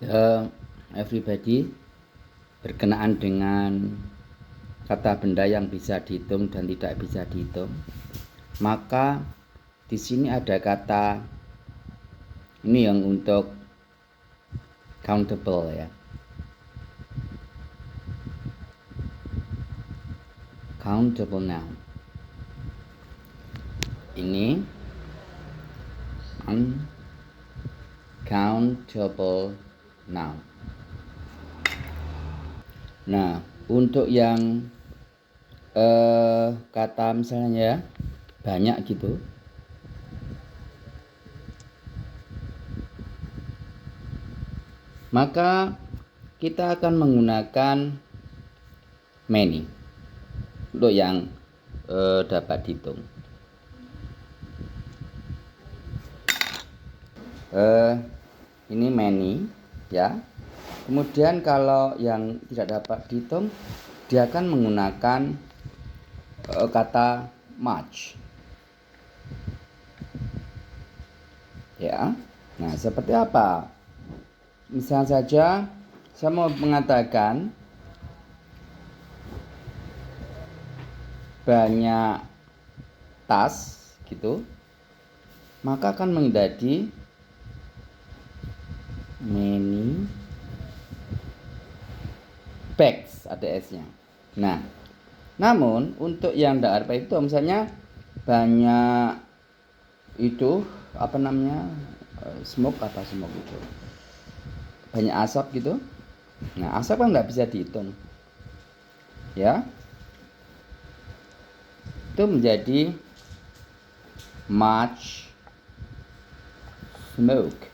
Everybody, berkenaan dengan kata benda yang bisa dihitung dan tidak bisa dihitung, maka di sini ada kata ini yang untuk countable ya. Countable noun. Ini uncountable noun. Nah, untuk yang kata misalnya ya, banyak gitu, maka kita akan menggunakan many untuk yang dapat dihitung. Ini many ya. Kemudian kalau yang tidak dapat dihitung, dia akan menggunakan kata much ya. Nah, seperti apa? Misal saja saya mau mengatakan banyak tas gitu, maka akan menjadi many bags, ada S-nya. Nah, namun untuk yang tidak ada itu, misalnya banyak itu apa namanya, smoke itu, banyak asap gitu. Nah, asap kan nggak bisa dihitung ya, itu menjadi much smoke.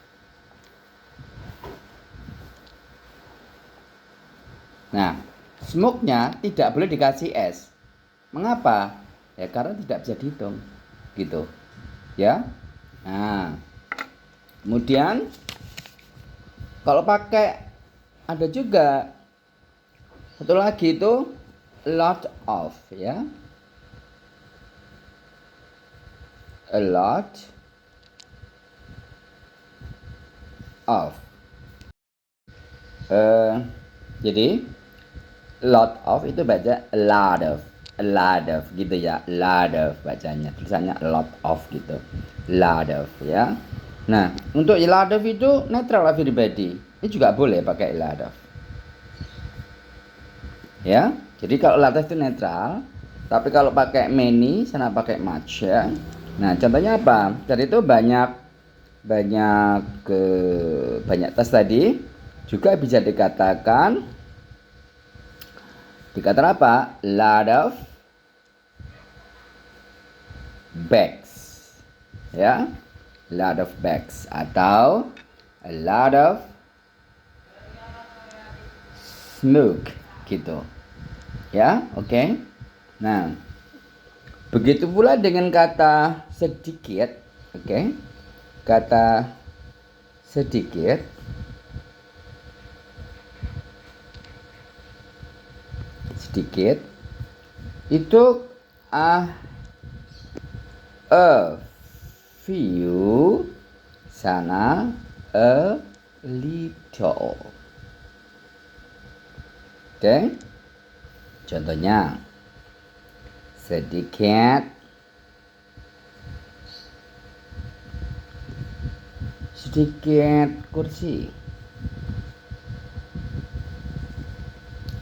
Nah, smoke-nya tidak boleh dikasih S. Mengapa? Ya karena tidak bisa dihitung gitu ya. Nah, kemudian kalau pakai ada juga satu lagi itu lot of ya. A lot of. Jadi lot of itu baca a lot of gitu ya, a lot of bacanya, tulisannya a lot of gitu, lot of ya. Nah, untuk a lot of itu netral everybody, ini juga boleh pakai a lot of ya. Jadi kalau lot of itu netral, tapi kalau pakai many sana pakai much ya. Nah, contohnya apa? Tadi itu banyak tas tadi juga bisa dikatakan apa? Lot of bags ya, lot of bags atau a lot of smoke gitu ya. Oke. Nah, begitu pula dengan kata sedikit. Oke. Kata sedikit itu a few sana a little. Oke. Contohnya sedikit kursi,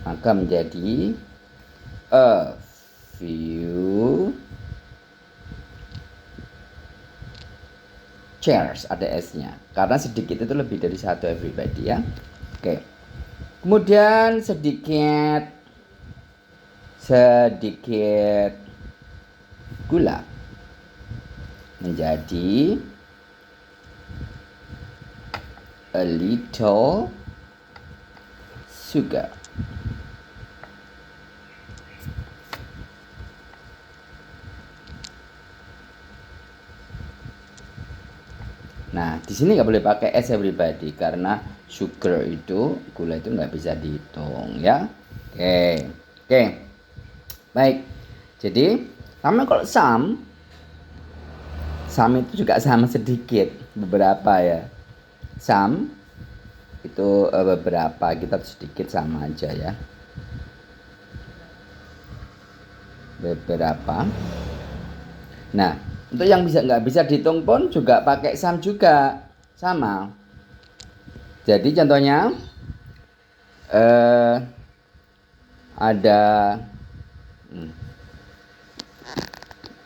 maka menjadi a few chairs, ada S-nya karena sedikit itu lebih dari satu everybody ya. Oke. Kemudian sedikit gula menjadi a little sugar. Nah, di sini nggak boleh pakai S everybody karena sugar itu, gula itu nggak bisa dihitung ya. Oke. Baik. Jadi, sama kalau some itu juga sama sedikit beberapa ya. Some Itu beberapa, kita sedikit sama aja ya. Beberapa. Nah, untuk yang nggak bisa dihitung pun juga pakai sum juga, sama. Jadi contohnya ada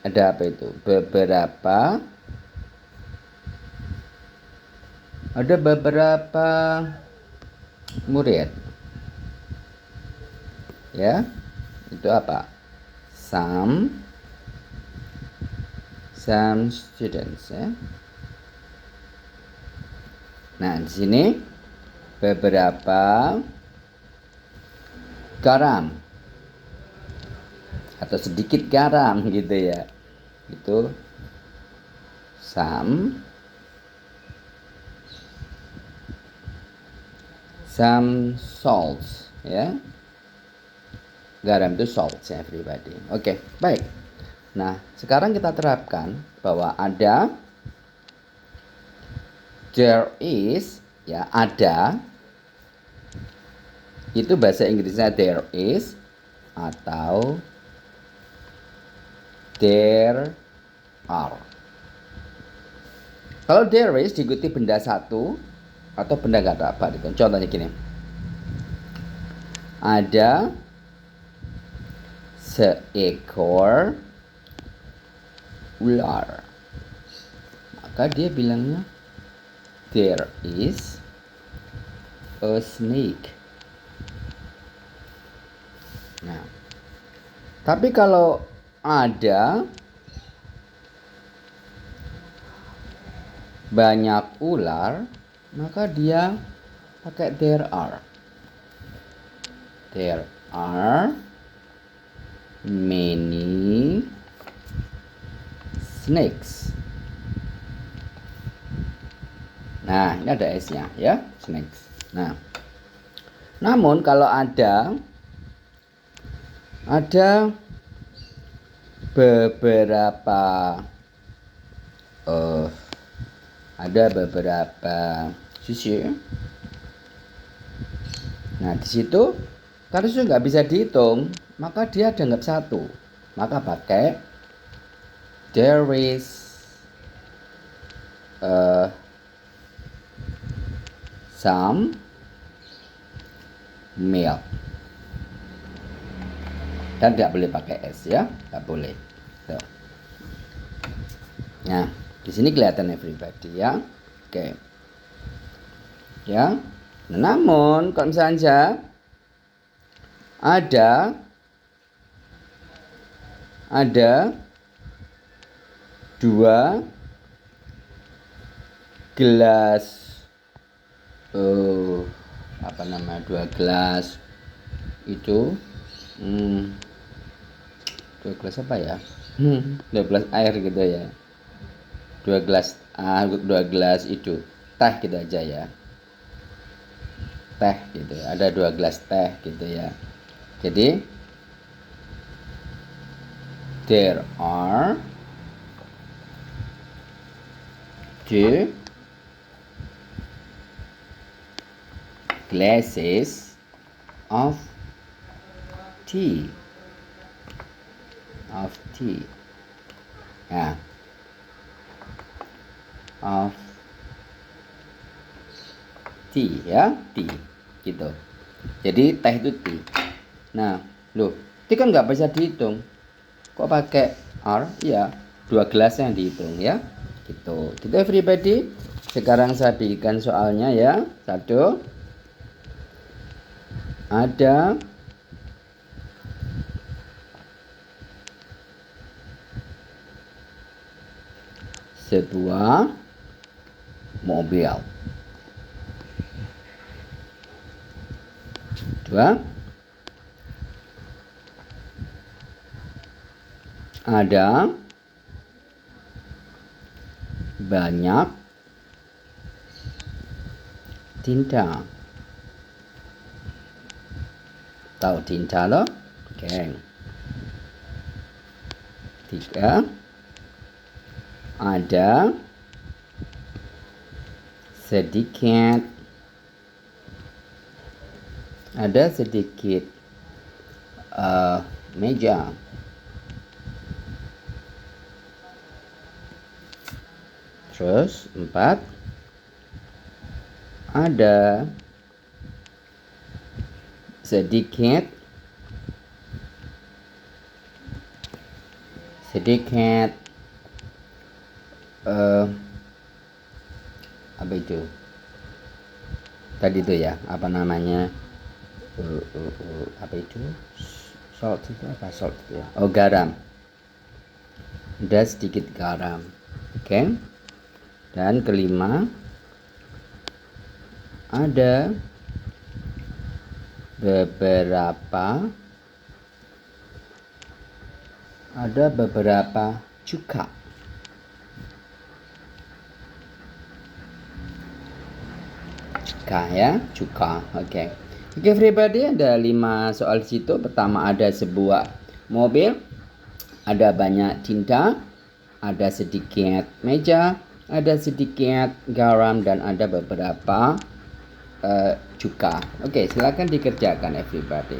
apa itu? Ada beberapa murid, ya. Itu apa? Some students, ya. Nah, di sini beberapa garam atau sedikit garam gitu ya. Itu some salts, ya. Garam itu salts, everybody. Oke, baik. Nah, sekarang kita terapkan bahwa ada, there is, ya, ada. Itu bahasa Inggrisnya there is atau there are. Kalau there is diikuti benda satu atau benda nggak ada apa gitu. Contohnya gini. Ada seekor ular. Maka dia bilangnya there is a snake. Nah, tapi kalau ada banyak ular, maka dia pakai there are. There are many snakes. Nah, ini ada S-nya ya, snakes. Nah, namun kalau ada beberapa sisi. Nah, di situ kalau sudah nggak bisa dihitung, maka dia dianggap satu. Maka pakai there is some milk. Dan tidak boleh pakai S, ya, nggak boleh. Tuh. Nah, di sini kelihatan everybody, ya. Oke. Ya. Nah, namun kalau misalnya ada dua gelas, dua gelas itu, dua gelas apa ya? Dua gelas air gitu ya. Dua gelas itu teh gitu aja ya. Teh gitu. Ada 2 gelas teh gitu ya. Jadi there are 2 glasses of tea. Ya. Of tea, ya, tea gitu. Jadi teh itu tea. Nah, loh, tea kan nggak bisa dihitung. Kok pakai R? Ya, 2 gelas yang dihitung ya. Gitu. Gitu everybody. Sekarang saya bikin soalnya ya. 1. Ada sebuah mobil. 2. Ada banyak tinta. Tahu tinta loh? Oke. 3. Ada sedikit Ada sedikit meja. Terus 4, ada sedikit apa itu tadi itu ya, apa namanya, apa itu, salt itu apa, salt itu ya, oh garam, ada sedikit garam. Oke. Dan kelima, ada beberapa cuka. Cuka. Oke, everybody, ada 5 soal situ. Pertama, ada sebuah mobil, ada banyak tinta, ada sedikit meja, ada sedikit garam, dan ada beberapa cuka. Oke, silakan dikerjakan everybody.